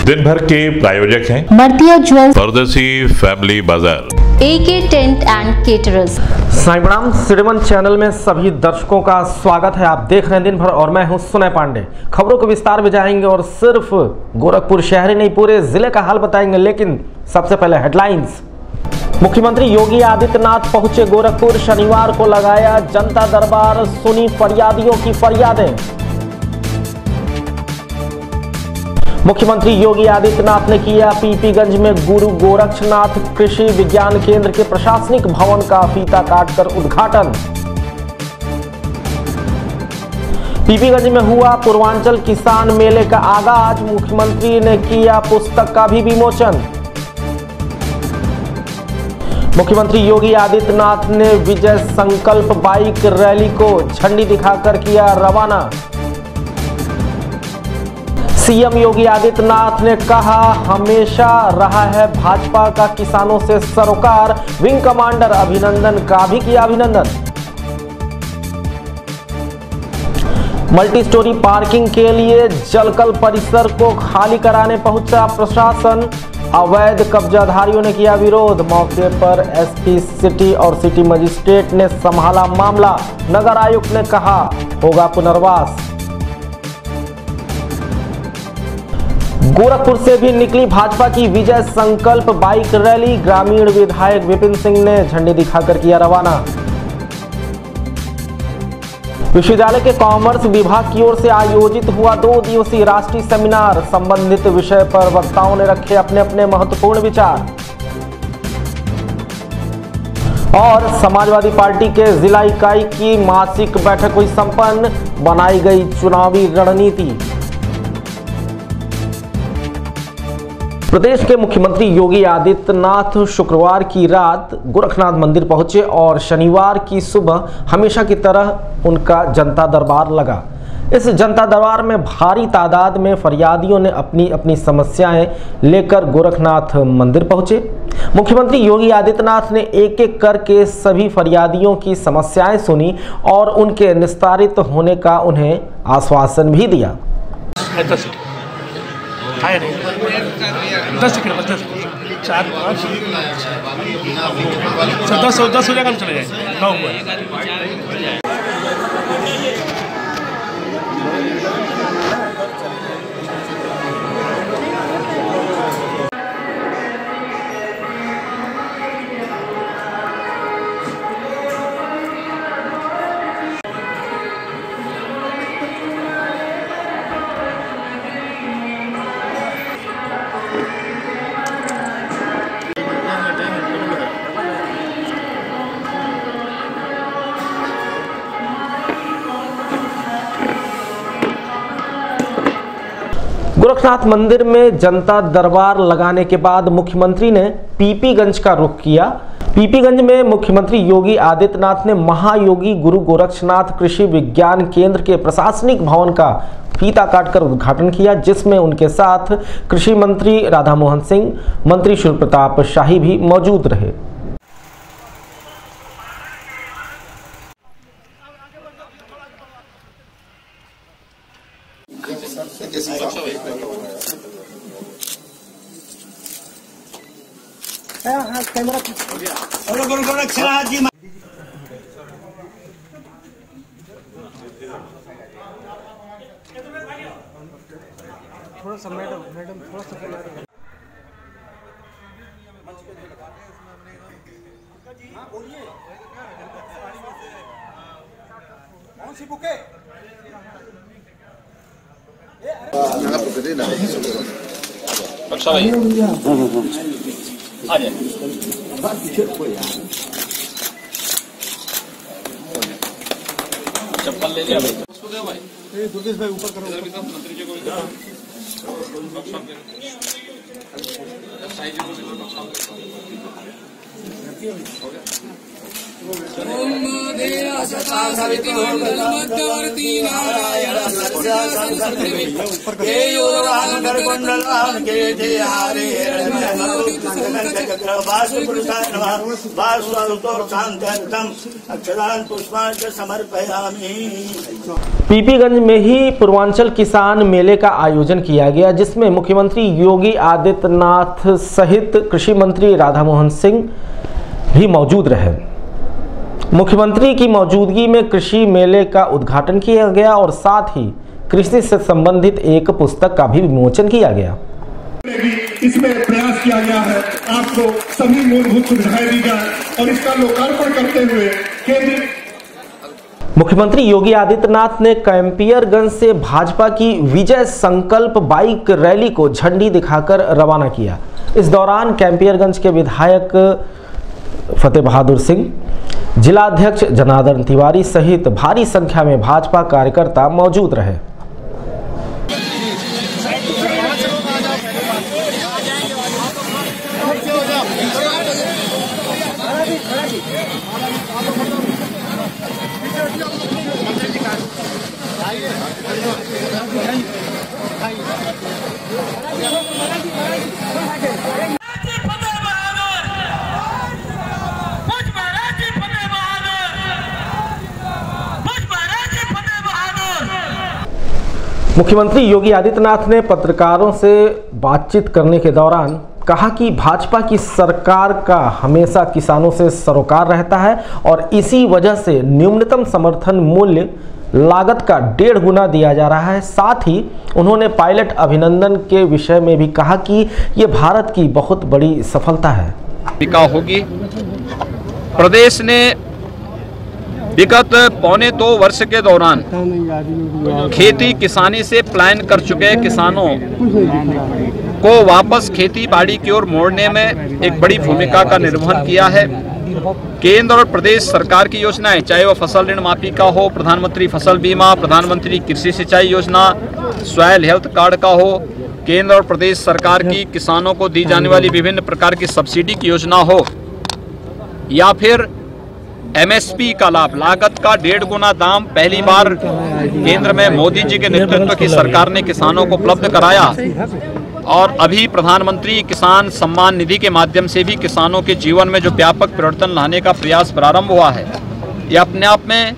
दिन भर के प्रायोजक हैं Martiya jewels, Pardesi family Bazaar, AK tent and caterers. Sai प्रणाम। श्रीमन चैनल में सभी दर्शकों का स्वागत है। आप देख रहे हैं दिन भर और मैं हूं सुनय पांडे। खबरों के विस्तार में जाएंगे और सिर्फ गोरखपुर शहर ही नहीं पूरे जिले का हाल बताएंगे, लेकिन सबसे पहले हेडलाइंस। मुख्यमंत्री योगी आदित्यनाथ पहुंचे गोरखपुर, शनिवार को लगाया जनता दरबार, सुनी फरियादियों की फरियादें। मुख्यमंत्री योगी आदित्यनाथ ने किया पीपीगंज में गुरु गोरक्षनाथ कृषि विज्ञान केंद्र के प्रशासनिक भवन का फीता काटकर उद्घाटन। पीपीगंज में हुआ पूर्वांचल किसान मेले का आगाज, मुख्यमंत्री ने किया पुस्तक का भी विमोचन। मुख्यमंत्री योगी आदित्यनाथ ने विजय संकल्प बाइक रैली को झंडी दिखाकर किया रवाना। सीएम योगी आदित्यनाथ ने कहा, हमेशा रहा है भाजपा का किसानों से सरोकार, विंग कमांडर अभिनंदन का भी किया अभिनंदन। मल्टी स्टोरी पार्किंग के लिए जलकल परिसर को खाली कराने पहुंचा प्रशासन, अवैध कब्जाधारियों ने किया विरोध। मौके पर एसपी सिटी और सिटी मजिस्ट्रेट ने संभाला मामला, नगर आयुक्त ने कहा होगा पुनर्वास। गोरखपुर से भी निकली भाजपा की विजय संकल्प बाइक रैली, ग्रामीण विधायक विपिन सिंह ने झंडी दिखाकर किया रवाना। विश्वविद्यालय के कॉमर्स विभाग की ओर से आयोजित हुआ 2 दिवसीय राष्ट्रीय सेमिनार, संबंधित विषय पर वक्ताओं ने रखे अपने अपने महत्वपूर्ण विचार। और समाजवादी पार्टी के जिला इकाई की मासिक बैठक हुई संपन्न, बनाई गई चुनावी रणनीति। प्रदेश के मुख्यमंत्री योगी आदित्यनाथ शुक्रवार की रात गोरखनाथ मंदिर पहुंचे और शनिवार की सुबह हमेशा की तरह उनका जनता दरबार लगा। इस जनता दरबार में भारी तादाद में फरियादियों ने अपनी अपनी समस्याएं लेकर गोरखनाथ मंदिर पहुंचे। मुख्यमंत्री योगी आदित्यनाथ ने एक एक करके सभी फरियादियों की समस्याएं सुनी और उनके निस्तारित होने का उन्हें आश्वासन भी दिया। 10 सेकंड बस 10 4 5 10 हो जाएगा, चले जाए 9 हुआ। गोरखनाथ मंदिर में जनता दरबार लगाने के बाद मुख्यमंत्री ने पीपीगंज का रुख किया। पीपीगंज में मुख्यमंत्री योगी आदित्यनाथ ने महायोगी गुरु गोरक्षनाथ कृषि विज्ञान केंद्र के प्रशासनिक भवन का फीता काटकर उद्घाटन किया, जिसमें उनके साथ कृषि मंत्री राधा मोहन सिंह, मंत्री शिव प्रताप शाही भी मौजूद रहे। कैमरा थोड़ा सा मैडम थोड़ा सा बोलिए कौन सी बुक है? अच्छा भाई आ जाए चप्पल ले लिया भाई। दुर्गेश भाई ऊपर करो, मंत्री जी को ओम देव सता सविता मध्यवर्ती नारायण पीपीगंज में ही पूर्वांचल किसान मेले का आयोजन किया गया, जिसमें मुख्यमंत्री योगी आदित्यनाथ सहित कृषि मंत्री राधामोहन सिंह भी मौजूद रहे। मुख्यमंत्री की मौजूदगी में कृषि मेले का उद्घाटन किया गया और साथ ही कृषि से संबंधित एक पुस्तक का भी विमोचन किया गया। इसमें प्रयास किया गया है आपको सभी मूलभूत सुविधाएं दी जाए और इसका लोकार्पण करते हुए केंद्र मुख्यमंत्री योगी आदित्यनाथ ने कैंपियरगंज से भाजपा की विजय संकल्प बाइक रैली को झंडी दिखाकर रवाना किया। इस दौरान कैंपियरगंज के विधायक फतेह बहादुर सिंह, जिलाध्यक्ष जनार्दन तिवारी सहित भारी संख्या में भाजपा कार्यकर्ता मौजूद रहे। मुख्यमंत्री योगी आदित्यनाथ ने पत्रकारों से बातचीत करने के दौरान कहा कि भाजपा की सरकार का हमेशा किसानों से सरोकार रहता है और इसी वजह से न्यूनतम समर्थन मूल्य लागत का 1.5 गुना दिया जा रहा है। साथ ही उन्होंने पायलट अभिनंदन के विषय में भी कहा कि ये भारत की बहुत बड़ी सफलता है। होगी प्रदेश ने विगत 1.25 वर्ष के दौरान खेती किसानी से पलायन कर चुके किसानों को वापस खेती बाड़ी की ओर मोड़ने में एक बड़ी भूमिका का निर्वहन किया है। केंद्र और प्रदेश सरकार की योजनाएं, चाहे वो फसल ऋण माफी का हो, प्रधानमंत्री फसल बीमा, प्रधानमंत्री कृषि सिंचाई योजना, सॉयल हेल्थ कार्ड का हो, केंद्र और प्रदेश सरकार की किसानों को दी जाने वाली विभिन्न प्रकार की सब्सिडी की योजना हो, या फिर एमएसपी का लाभ, लागत का 1.5 गुना दाम पहली बार केंद्र में मोदी जी के नेतृत्व की सरकार ने किसानों को उपलब्ध कराया और अभी प्रधानमंत्री किसान सम्मान निधि के माध्यम से भी किसानों के जीवन में जो व्यापक परिवर्तन लाने का प्रयास प्रारंभ हुआ है, यह अपने आप में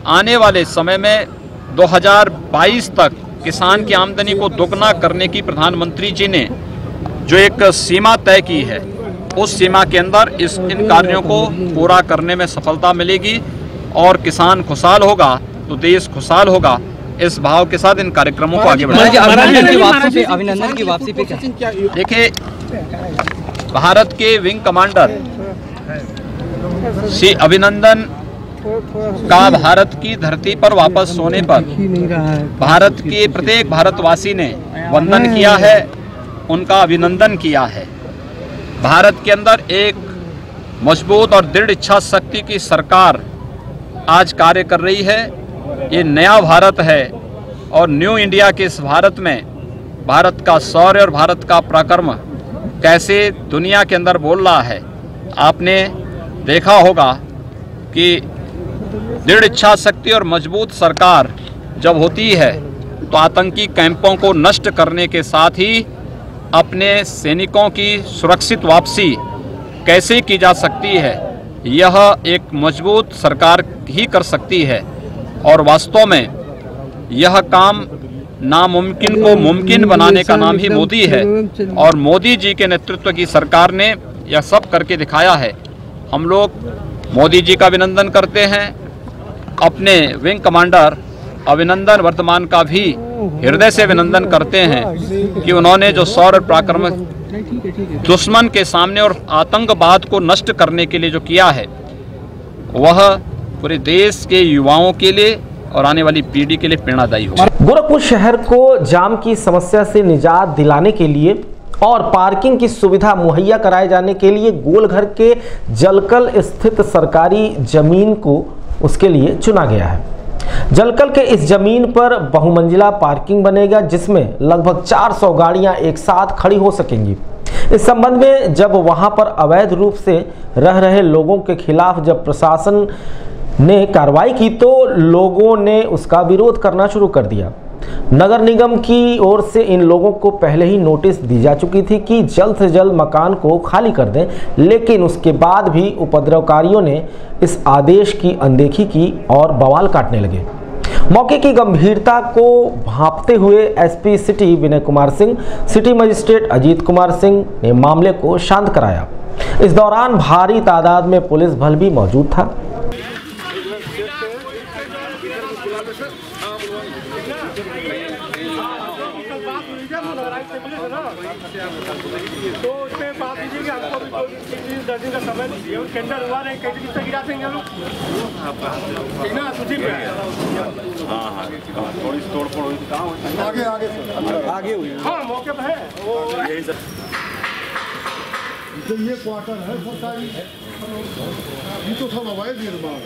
आने वाले समय में 2022 तक किसान की आमदनी को दोगुना करने की प्रधानमंत्री जी ने जो एक सीमा तय की है, उस सीमा के अंदर इन कार्यों को पूरा करने में सफलता मिलेगी और किसान खुशहाल होगा तो देश खुशहाल होगा। इस भाव के साथ इन कार्यक्रमों को आगे बढ़ाएंगे। अभिनंदन की वापसी पे क्या? देखिए, भारत के विंग कमांडर श्री अभिनंदन का भारत की धरती पर वापस होने पर भारत के प्रत्येक भारतवासी ने वंदन किया है, उनका अभिनंदन किया है। भारत के अंदर एक मजबूत और दृढ़ इच्छा शक्ति की सरकार आज कार्य कर रही है। ये नया भारत है और न्यू इंडिया के इस भारत में भारत का शौर्य और भारत का पराक्रम कैसे दुनिया के अंदर बोल रहा है। आपने देखा होगा कि दृढ़ इच्छा शक्ति और मजबूत सरकार जब होती है तो आतंकी कैंपों को नष्ट करने के साथ ही अपने सैनिकों की सुरक्षित वापसी कैसे की जा सकती है, यह एक मजबूत सरकार ही कर सकती है। और वास्तव में यह काम नामुमकिन को मुमकिन बनाने का नाम ही मोदी है और मोदी जी के नेतृत्व की सरकार ने यह सब करके दिखाया है। हम लोग मोदी जी का अभिनंदन करते हैं, अपने विंग कमांडर अभिनंदन वर्तमान का भी हृदय से अभिनंदन करते हैं कि उन्होंने जो शौर्य पराक्रम दुश्मन के सामने और आतंकवाद को नष्ट करने के लिए जो किया है, वह पूरे देश के युवाओं के लिए और आने वाली पीढ़ी के लिए प्रेरणादायी होगा। गोरखपुर शहर को जाम की समस्या से निजात दिलाने के लिए और पार्किंग की सुविधा मुहैया कराए जाने के लिए गोलघर के जलकल स्थित सरकारी जमीन को उसके लिए चुना गया है। जलकल के इस जमीन पर बहुमंजिला पार्किंग बनेगा, जिसमें लगभग 400 गाड़ियां एक साथ खड़ी हो सकेंगी। इस संबंध में जब वहां पर अवैध रूप से रह रहे लोगों के खिलाफ जब प्रशासन ने कार्रवाई की तो लोगों ने उसका विरोध करना शुरू कर दिया। नगर निगम की ओर से इन लोगों को पहले ही नोटिस दी जा चुकी थी कि जल्द से जल्द मकान को खाली कर दें, लेकिन उसके बाद भी उपद्रवकारियों ने इस आदेश की अनदेखी की और बवाल काटने लगे। मौके की गंभीरता को भांपते हुए SP city Vinay Kumar Singh, city magistrate Ajit Kumar Singh ने मामले को शांत कराया। इस दौरान भारी तादाद में पुलिस बल भी मौजूद था। तो उसमें बात कीजिए कि हमको भी 10 दिन का समय दीजिए और टेंडर हुआ नहीं, कैसे किससे गिरा देंगे हम लोग, ठीक ना? सूची पे हाँ थोड़ी सी तोड़ फोड़ हुई थी, आगे हुई, हाँ मौके पर है वो। तो ये क्वार्टर है सरकारी, ये तो सब अवैध निर्माण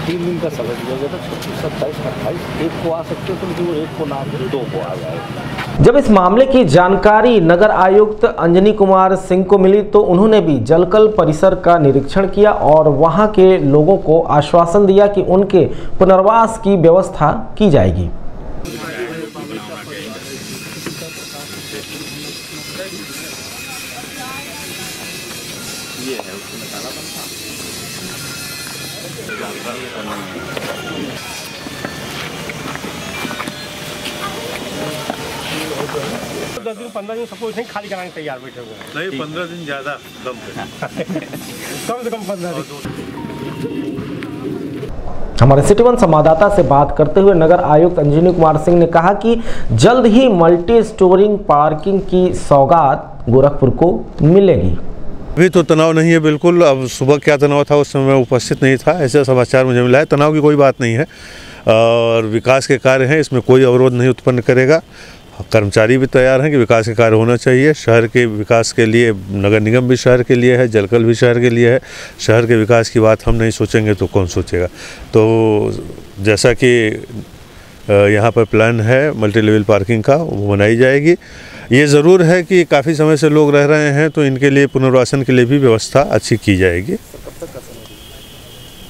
तीन दिन का समय दिया गया था, 26, 27, 28, एक को आ सकते थे लेकिन वो एक को ना आते 2 को आ गए। जब इस मामले की जानकारी नगर आयुक्त अंजनी कुमार सिंह को मिली तो उन्होंने भी जलकल परिसर का निरीक्षण किया और वहां के लोगों को आश्वासन दिया कि उनके पुनर्वास की व्यवस्था की जाएगी। तो 10 दिन 15 दिन सबको नहीं खाली कराने तैयार बैठे हुए हैं। नहीं 15 दिन ज़्यादा कम कम से कम 15 दिन। हमारे सिटी वन संवाददाता से बात करते हुए नगर आयुक्त अंजनी कुमार सिंह ने कहा कि जल्द ही मल्टी स्टोरिंग पार्किंग की सौगात गोरखपुर को मिलेगी। अभी तो तनाव नहीं है बिल्कुल। अब सुबह क्या तनाव था उस समय उपस्थित नहीं था, ऐसा समाचार मुझे मिला है। तनाव की कोई बात नहीं है और विकास के कार्य हैं, इसमें कोई अवरोध नहीं उत्पन्न करेगा। कर्मचारी भी तैयार हैं कि विकास के कार्य होना चाहिए। शहर के विकास के लिए नगर निगम भी शहर के लिए है, जलकल भी शहर के लिए है। शहर के विकास की बात हम नहीं सोचेंगे तो कौन सोचेगा। तो जैसा कि यहाँ पर प्लान है मल्टी लेवल पार्किंग का, वो बनाई जाएगी। ये ज़रूर है कि काफ़ी समय से लोग रह रहे हैं तो इनके लिए पुनर्वासन के लिए भी व्यवस्था अच्छी की जाएगी।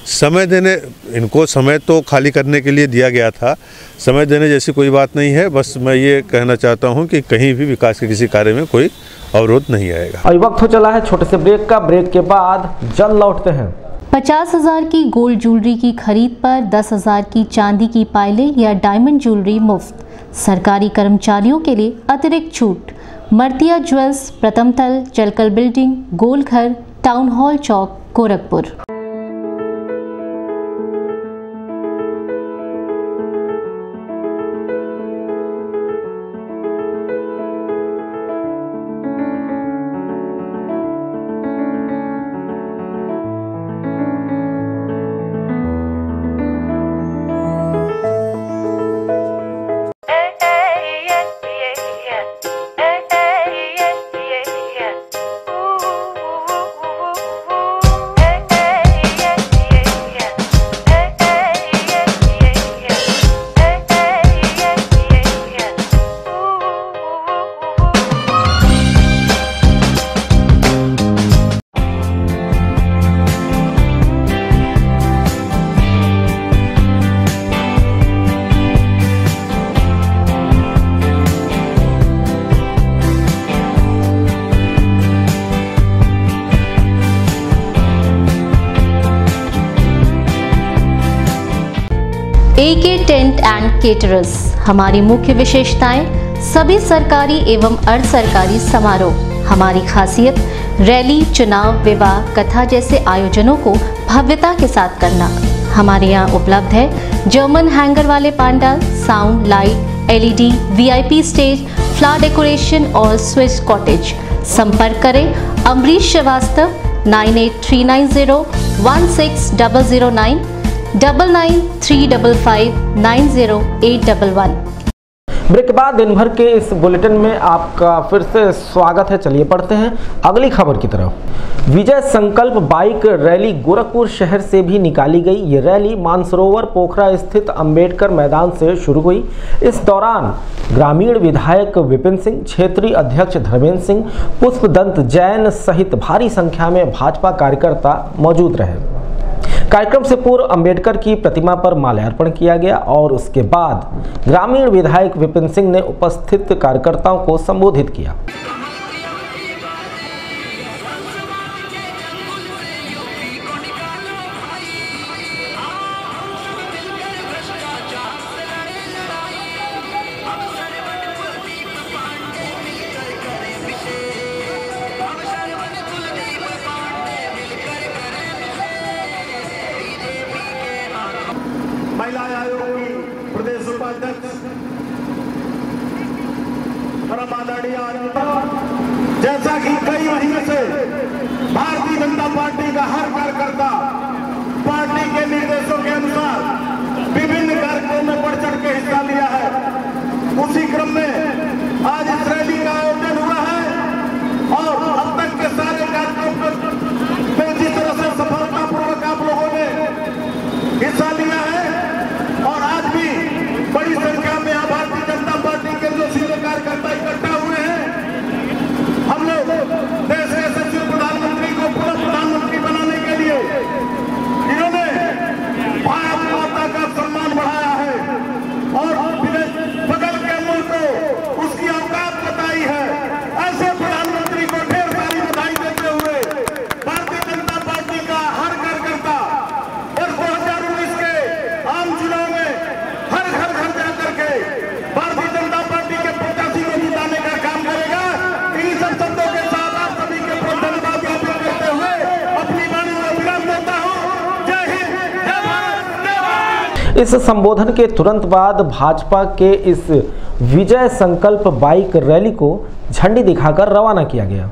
समय देने, इनको समय तो खाली करने के लिए दिया गया था, समय देने जैसी कोई बात नहीं है। बस मैं ये कहना चाहता हूँ कि कहीं भी विकास के किसी कार्य में कोई अवरोध नहीं आएगा। अभी वक्त हो चला है छोटे से ब्रेक का। ब्रेक के बाद जल्द लौटते हैं। 50,000 की गोल्ड ज्वेलरी की खरीद पर 10,000 की चांदी की पायलें या डायमंड ज्वेलरी मुफ्त। सरकारी कर्मचारियों के लिए अतिरिक्त छूट। मर्तिया ज्वेल्स, प्रथम तल, Jalkal building, Golghar, town hall चौक, Gorakhpur. AK tent and caterers. हमारी मुख्य विशेषताएं सभी सरकारी एवं अर्ध सरकारी समारोह। हमारी खासियत रैली, चुनाव, विवाह, कथा जैसे आयोजनों को भव्यता के साथ करना। हमारे यहाँ उपलब्ध है जर्मन हैंगर वाले pandal, sound, light, LED, VIP stage, flower decoration और स्विस कॉटेज। संपर्क करें अमरीश श्रीवास्तव 9839016009 9935590811। ब्रेक के बाद दिन भर के इस बुलेटिन में आपका फिर से स्वागत है। चलिए पढ़ते हैं अगली खबर की तरफ। विजय संकल्प बाइक रैली गोरखपुर शहर से भी निकाली गई। ये रैली मानसरोवर पोखरा स्थित अंबेडकर मैदान से शुरू हुई। इस दौरान ग्रामीण विधायक विपिन सिंह, क्षेत्रीय अध्यक्ष धर्मेंद्र सिंह, पुष्पदंत जैन सहित भारी संख्या में भाजपा कार्यकर्ता मौजूद रहे। कार्यक्रम से पूर्व अंबेडकर की प्रतिमा पर माल्यार्पण किया गया और उसके बाद ग्रामीण विधायक विपिन सिंह ने उपस्थित कार्यकर्ताओं को संबोधित किया। महिला आयोग की प्रदेश उपाध्यक्ष जैसा कि कई महीने से भारतीय जनता पार्टी का हर कार्यकर्ता पार्टी के निर्देशों के अनुसार विभिन्न कार्यक्रमों में बढ़ चढ़ के हिस्सा लिया है, उसी क्रम में आज इस रैली का आयोजन हुआ है और अब तक के सारे कार्यक्रम में जिस तरह से सफलतापूर्वक आप लोगों ने हिस्सा लिया है और आज भी बड़ी संख्या में भारतीय जनता पार्टी के जो सीनियर कार्यकर्ता इकट्ठा हुए हैं, हम लोग देश के यशस्वी प्रधानमंत्री को पुनः प्रधानमंत्री बनाने के लिए इन्होंने भारत माता का सम्मान बढ़ाया है और बगल के मुल्क को उसकी औकात बताई है। ऐसे प्रधानमंत्री को ढेर सारी बधाई देते हुए भारतीय जनता पार्टी का हर कार्यकर्ता और 2019 के आम चुनाव में हर घर घर जाकर के भारतीय जनता पार्टी के प्रत्याशी को जिताने का काम करेगा। इन सब शब्दों के साथ आप सभी के प्रति धन्यवाद ज्ञापित करते हुए अपनी वाणी को विराम देता हूँ। जय हिंद, जय भारत, जय भारत। इस संबोधन के तुरंत बाद भाजपा के इस विजय संकल्प बाइक रैली को झंडी दिखाकर रवाना किया गया।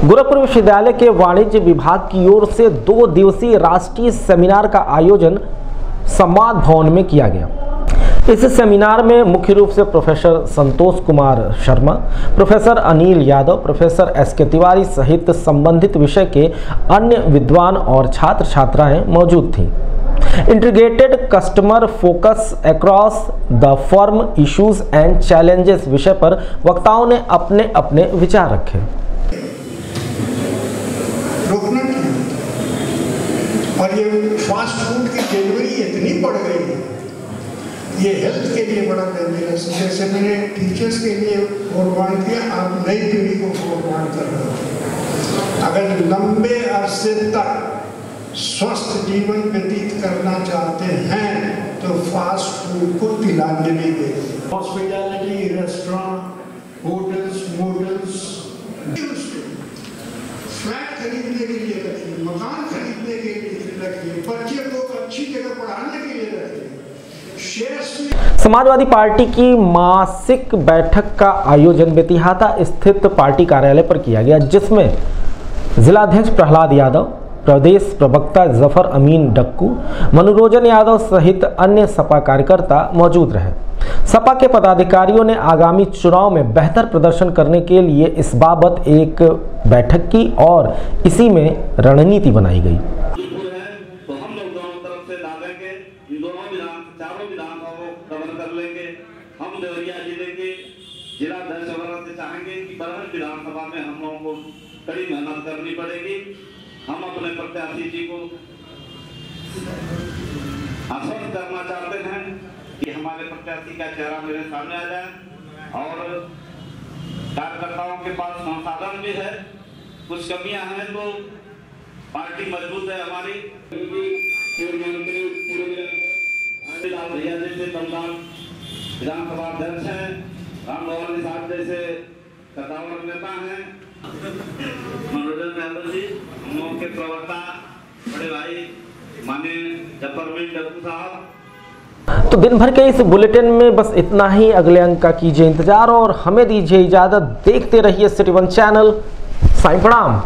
गोरखपुर विश्वविद्यालय के वाणिज्य विभाग की ओर से 2 दिवसीय राष्ट्रीय सेमिनार का आयोजन संवाद भवन में किया गया। इस सेमिनार में मुख्य रूप से professor Santosh Kumar Sharma, professor Anil Yadav, professor SK. Tiwari सहित संबंधित विषय के अन्य विद्वान और छात्र छात्राएं मौजूद थीं। Integrated customer focus across the firm issues and challenges विषय पर वक्ताओं ने अपने अपने विचार रखे। रोकना ये फास्ट फूड की डिलीवरी इतनी बढ़ गई है, ये हेल्थ के लिए बड़ा डेंजरस है। जैसे मैंने टीचर्स के लिए फोरवार्ड किया, आप नई पीढ़ी को फोरवार्ड कर रहे हो। अगर लंबे अरसे तक स्वस्थ जीवन व्यतीत करना चाहते हैं तो फास्ट फूड को तिलांजलि दें। Hospitality, restaurant, hotels, motels, flat खरीदने के लिए रखिए, मकान खरीदने के लिए रखिए, बच्चे को अच्छी जगह पढ़ाने के लिए रखिए। समाजवादी पार्टी की मासिक बैठक का आयोजन बेतिहाता स्थित पार्टी कार्यालय पर किया गया, जिसमें जिलाध्यक्ष प्रहलाद यादव, प्रदेश प्रवक्ता जफर अमीन डक्कू, मनोरंजन यादव सहित अन्य सपा कार्यकर्ता मौजूद रहे। सपा के पदाधिकारियों ने आगामी चुनाव में बेहतर प्रदर्शन करने के लिए इस बाबत एक बैठक की और इसी में रणनीति बनाई गई। तो हम लोग दोनों तरफ से डालेंगे, इन दोनों चारों विधानसभाओं को कवर कर लेंगे। हम देवरिया जिले के जिलाध्यक्ष से चाहेंगे कि बरहट विधानसभा में हम लोगों को कड़ी मेहनत करनी पड़ेगी। हम अपने प्रत्याशी जी को आश्वस्त करना चाहते हैं कि हमारे प्रत्याशी का चेहरा मेरे सामने आ जाए और कार्यकर्ताओं के पास संसाधन भी है, कुछ कमियां हैं तो पार्टी मजबूत है हमारी। भैया जैसे बंगाल विधानसभा अध्यक्ष हैं, राम भवन साहब जैसे कद्दावर नेता हैं, मनोरंजन यादव जी हम लोगों के प्रवक्ता बड़े भाई माननीय जफर अमीन डक्कू साहब। तो दिन भर के इस बुलेटिन में बस इतना ही। अगले अंक का कीजिए इंतजार और हमें दीजिए इजाजत। देखते रहिए सिटी वन चैनल। साईं प्रणाम।